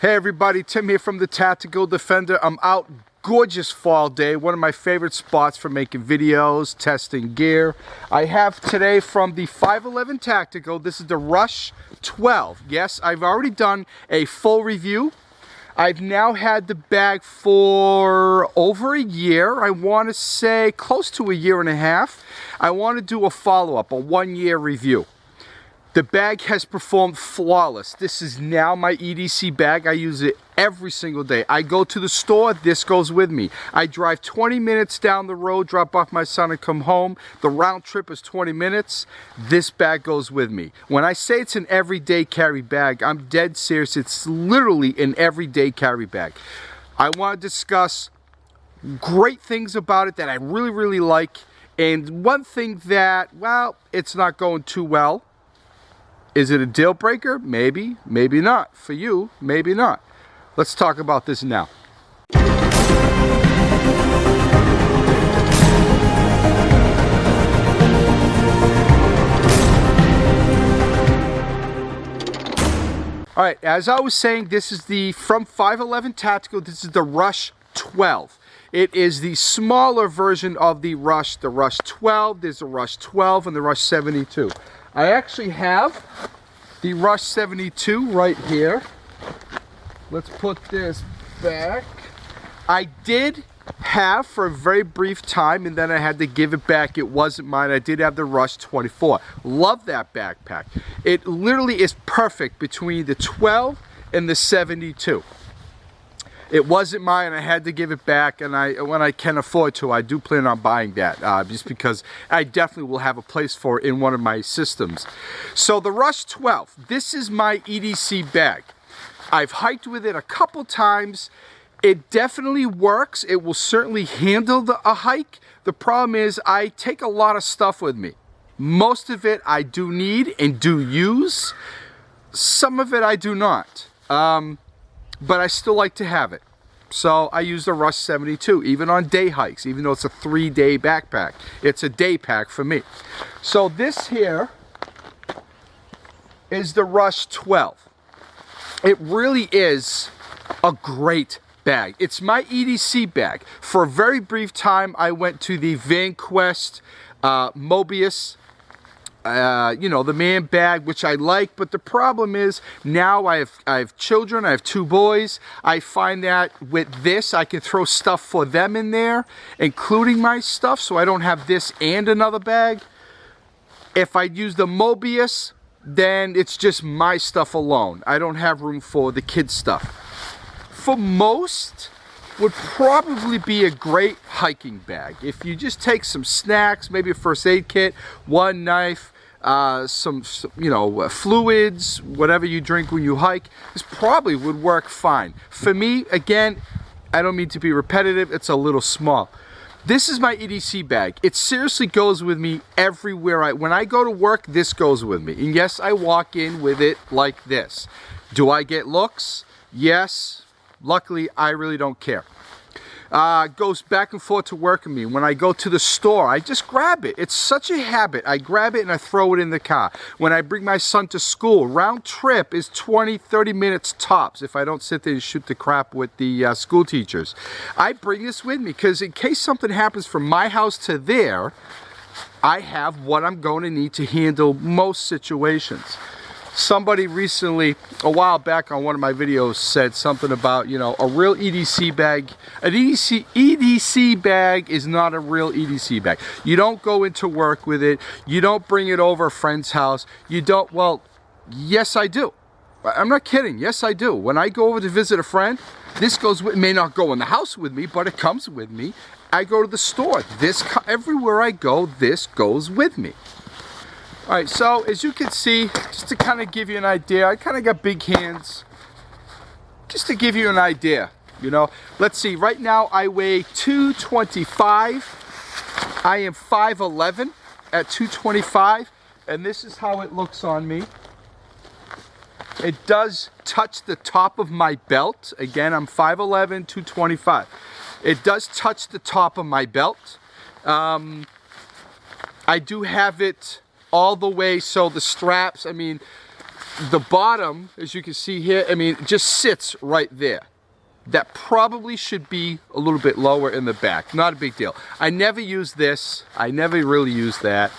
Hey everybody, Tim here from the Tactical Defender. I'm out, gorgeous fall day, one of my favorite spots for making videos, testing gear. I have today from the 511 Tactical, this is the RUSH12. Yes, I've already done a full review. I've now had the bag for over a year. I want to say close to a year and a half. I want to do a follow-up, a 1-year review. The bag has performed flawless. This is now my EDC bag. I use it every single day. I go to the store, this goes with me. I drive 20 minutes down the road, drop off my son and come home. The round trip is 20 minutes. This bag goes with me. When I say it's an everyday carry bag, I'm dead serious. It's literally an everyday carry bag. I want to discuss great things about it that I really like. And one thing that, well, it's not going too well. Is it a deal breaker? Maybe, maybe not. For you, maybe not. Let's talk about this now. All right, as I was saying, this is the, from 511 Tactical, this is the RUSH12. It is the smaller version of the RUSH12. There's a RUSH12 and the RUSH72. I actually have the RUSH72 right here. Let's put this back. I did have for a very brief time, and then I had to give it back. It wasn't mine. I did have the RUSH24. Love that backpack. It literally is perfect between the 12 and the 72. It wasn't mine. I had to give it back, and when I can afford to, I do plan on buying that, just because I definitely will have a place for it in one of my systems. So the RUSH12, this is my EDC bag. I've hiked with it a couple times. It definitely works. It will certainly handle a hike. The problem is I take a lot of stuff with me. Most of it I do need and do use. Some of it I do not. But I still like to have it. So I use the RUSH72, even on day hikes, even though it's a 3-day backpack. It's a day pack for me. So this here is the RUSH12. It really is a great bag. It's my EDC bag. For a very brief time, I went to the VanQuest Mobius, you know, the man bag, which I like, but the problem is now I have children. I have 2 boys. I find that with this I can throw stuff for them in there, including my stuff, so I don't have this and another bag. If I use the Mobius, then it's just my stuff alone. I don't have room for the kids' stuff. For most, would probably be a great hiking bag. If you just take some snacks, maybe a first aid kit, one knife, some you know, fluids, whatever you drink when you hike, this probably would work fine. For me, again, I don't mean to be repetitive, it's a little small. This is my EDC bag. It seriously goes with me everywhere. When I go to work, this goes with me. And yes, I walk in with it like this. Do I get looks? Yes. Luckily, I really don't care. Goes back and forth to work with me. When I go to the store, I just grab it. It's such a habit. I grab it and I throw it in the car. When I bring my son to school, round trip is 20-30 minutes tops if I don't sit there and shoot the crap with the school teachers. I bring this with me because in case something happens from my house to there, I have what I'm going to need to handle most situations. Somebody recently, a while back on one of my videos, said something about, you know, a real EDC bag. An EDC bag is not a real EDC bag. You don't go into work with it. You don't bring it over a friend's house. You don't, well, yes I do. I'm not kidding. Yes I do. When I go over to visit a friend, this goes with, may not go in the house with me, but it comes with me. I go to the store. Everywhere I go, this goes with me. All right, so as you can see, just to kind of give you an idea, I kind of got big hands. Just to give you an idea, you know. Let's see, right now I weigh 225. I am 5'11" at 225, and this is how it looks on me. It does touch the top of my belt. Again, I'm 5'11", 225. It does touch the top of my belt. I do have it all the way, so the straps, I mean, The bottom, as you can see here, I mean, it just sits right there. That probably should be a little bit lower in the back. Not a big deal. I never use this. I never really use that.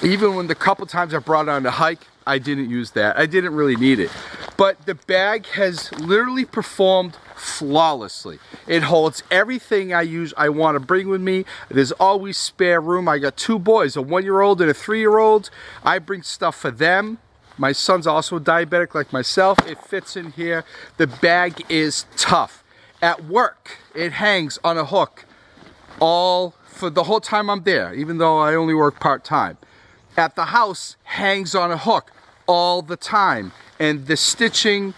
Even when the couple times I brought it on a hike, I didn't use that. I didn't really need it. But the bag has literally performed flawlessly. It holds everything I want to bring with me. There's always spare room. I got 2 boys, a 1-year-old and a 3-year-old. I bring stuff for them. My son's also diabetic like myself. It fits in here. The bag is tough. At work, it hangs on a hook for the whole time I'm there, even though I only work part-time. At the house, hangs on a hook all the time. And the stitching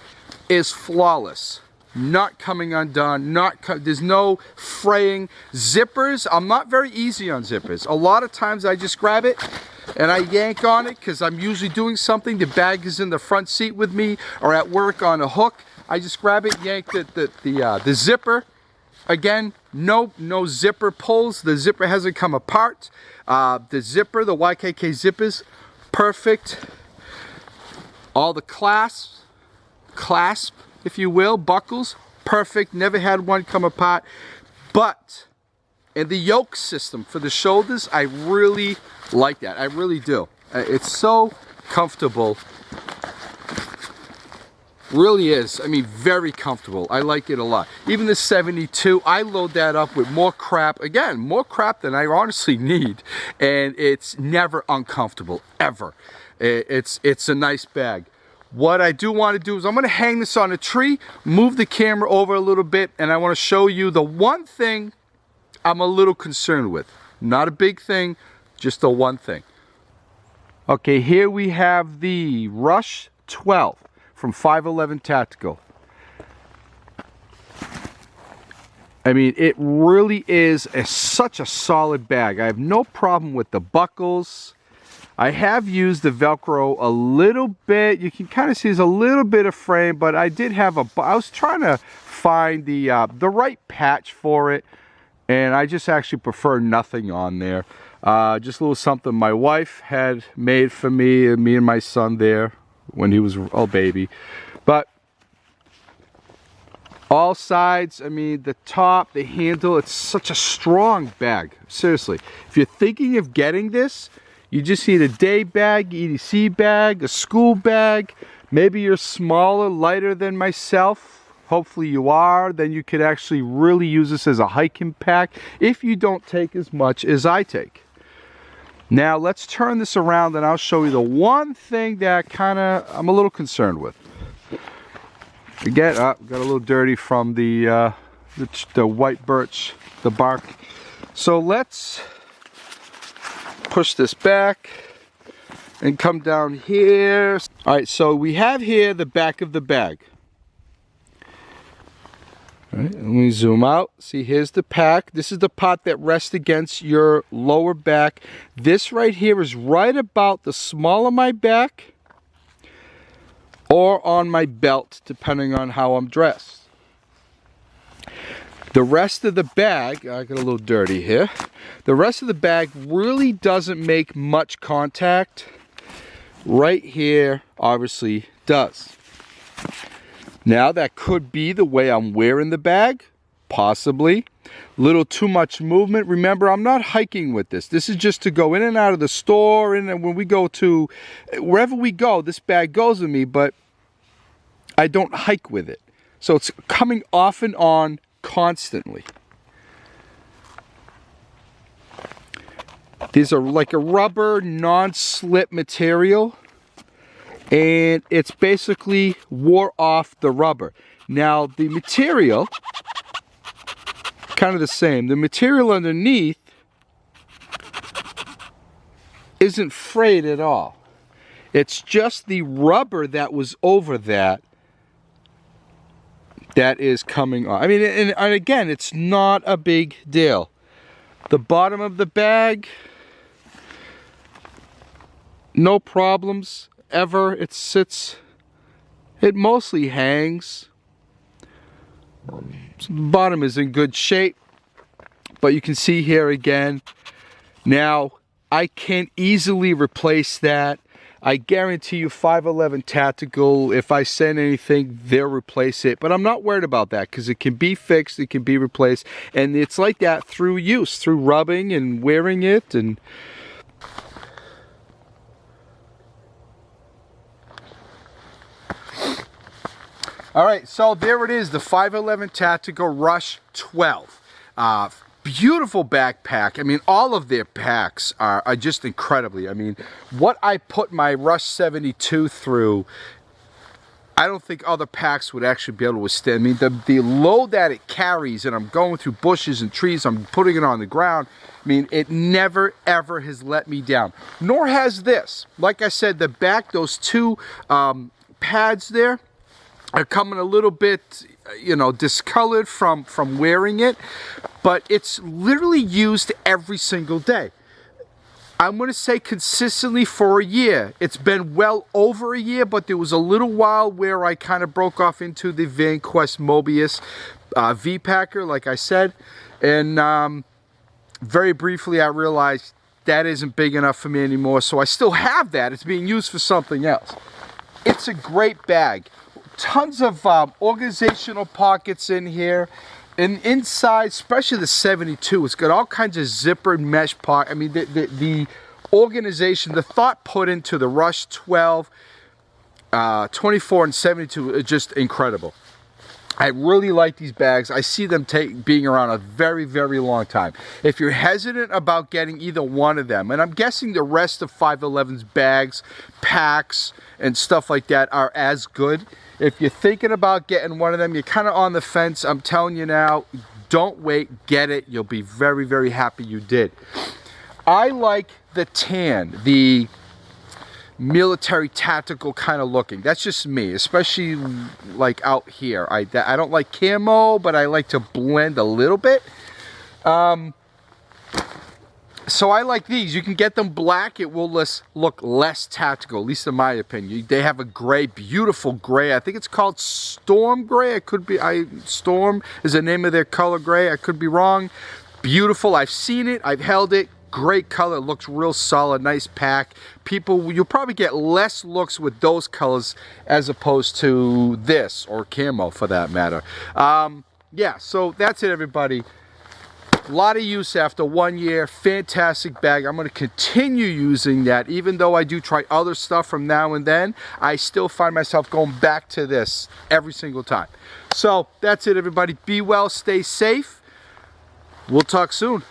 is flawless. Not coming undone, there's no fraying. Zippers, I'm not very easy on zippers. A lot of times I just grab it and I yank on it because I'm usually doing something. The bag is in the front seat with me or at work on a hook. I just grab it, yank the zipper. Again, no zipper pulls. The zipper hasn't come apart. The zipper, the YKK zippers, perfect. All the clasp, if you will, buckles, perfect. Never had one come apart. But in the yoke system for the shoulders, I really like that. I really do. It's so comfortable. Really is. I mean, very comfortable. I like it a lot. Even the 72, I load that up with more crap. Again, more crap than I honestly need. And it's never uncomfortable, ever. It's a nice bag. What I do want to do is I'm going to hang this on a tree, move the camera over a little bit, and I want to show you the one thing I'm a little concerned with. Not a big thing, just the one thing. Okay, here we have the RUSH12 from 511 Tactical. I mean, it really is such a solid bag. I have no problem with the buckles. I have used the Velcro a little bit. You can kind of see there's a little bit of frame, but I did have I was trying to find the right patch for it, and I just actually prefer nothing on there. Just a little something my wife had made for me and my son there when he was a baby. But all sides, I mean, the top, the handle, it's such a strong bag. Seriously, if you're thinking of getting this, you just need a day bag, EDC bag, a school bag. Maybe you're smaller, lighter than myself. Hopefully you are. Then you could actually really use this as a hiking pack if you don't take as much as I take. Now let's turn this around and I'll show you the one thing that I'm a little concerned with. Again, got a little dirty from the white birch, the bark. So let's push this back and come down here. All right, so we have here the back of the bag. All right, let me zoom out. See, here's the pack. This is the part that rests against your lower back. This right here is right about the small of my back or on my belt, depending on how I'm dressed. The rest of the bag, I got a little dirty here. The rest of the bag really doesn't make much contact. Right here, obviously, does. Now, that could be the way I'm wearing the bag. Possibly. Little too much movement. Remember, I'm not hiking with this. This is just to go in and out of the store. And when we go to, wherever we go, this bag goes with me. But I don't hike with it. So it's coming off and on constantly. These are like a rubber non-slip material, and it's basically wore off the rubber. Now the material, kind of the same. The material underneath isn't frayed at all. It's just the rubber that was over that is coming off. I mean, and again, it's not a big deal. The bottom of the bag, no problems ever. It sits, it mostly hangs. So the bottom is in good shape, but you can see here again. Now, I can easily replace that. I guarantee you 511 Tactical, if I send anything, they'll replace it. But I'm not worried about that because it can be fixed, it can be replaced. And it's like that through use, through rubbing and wearing it. And all right, so there it is, the 511 Tactical RUSH12. Beautiful backpack. I mean, all of their packs are just incredibly. I mean, what I put my RUSH72 through, I don't think other packs would actually be able to withstand. I mean, the load that it carries, and I'm going through bushes and trees, I'm putting it on the ground. I mean, it never, ever has let me down. Nor has this. Like I said, the back, those two pads there, are coming a little bit, you know, discolored from wearing it, but it's literally used every single day. I'm going to say consistently for a year. It's been well over a year, but there was a little while where I kind of broke off into the VanQuest Mobius V-Packer, like I said, and very briefly I realized that isn't big enough for me anymore, so I still have that. It's being used for something else. It's a great bag. Tons of organizational pockets in here, and inside, especially the 72, it's got all kinds of zippered mesh pockets. I mean, the organization, the thought put into the RUSH12, 24, and 72 is just incredible. I really like these bags. I see them being around a very, very long time. If you're hesitant about getting either one of them, and I'm guessing the rest of 511's bags, packs, and stuff like that are as good. If you're thinking about getting one of them, you're kind of on the fence, I'm telling you now, don't wait, get it. You'll be very, very happy you did. I like the tan, the military tactical kind of looking. That's just me, especially like out here. I don't like camo, but I like to blend a little bit. So I like these. You can get them black. It will look less tactical, at least in my opinion. They have a gray, beautiful gray. I think it's called Storm Gray. It could be, Storm is the name of their color gray. I could be wrong. Beautiful. I've seen it. I've held it. Great color. It looks real solid. Nice pack. People, you'll probably get less looks with those colors as opposed to this, or camo for that matter. Yeah, so that's it, everybody. A lot of use after 1 year. Fantastic bag. I'm going to continue using that. Even though I do try other stuff from now and then, I still find myself going back to this every single time. So that's it, everybody. Be well, stay safe. We'll talk soon.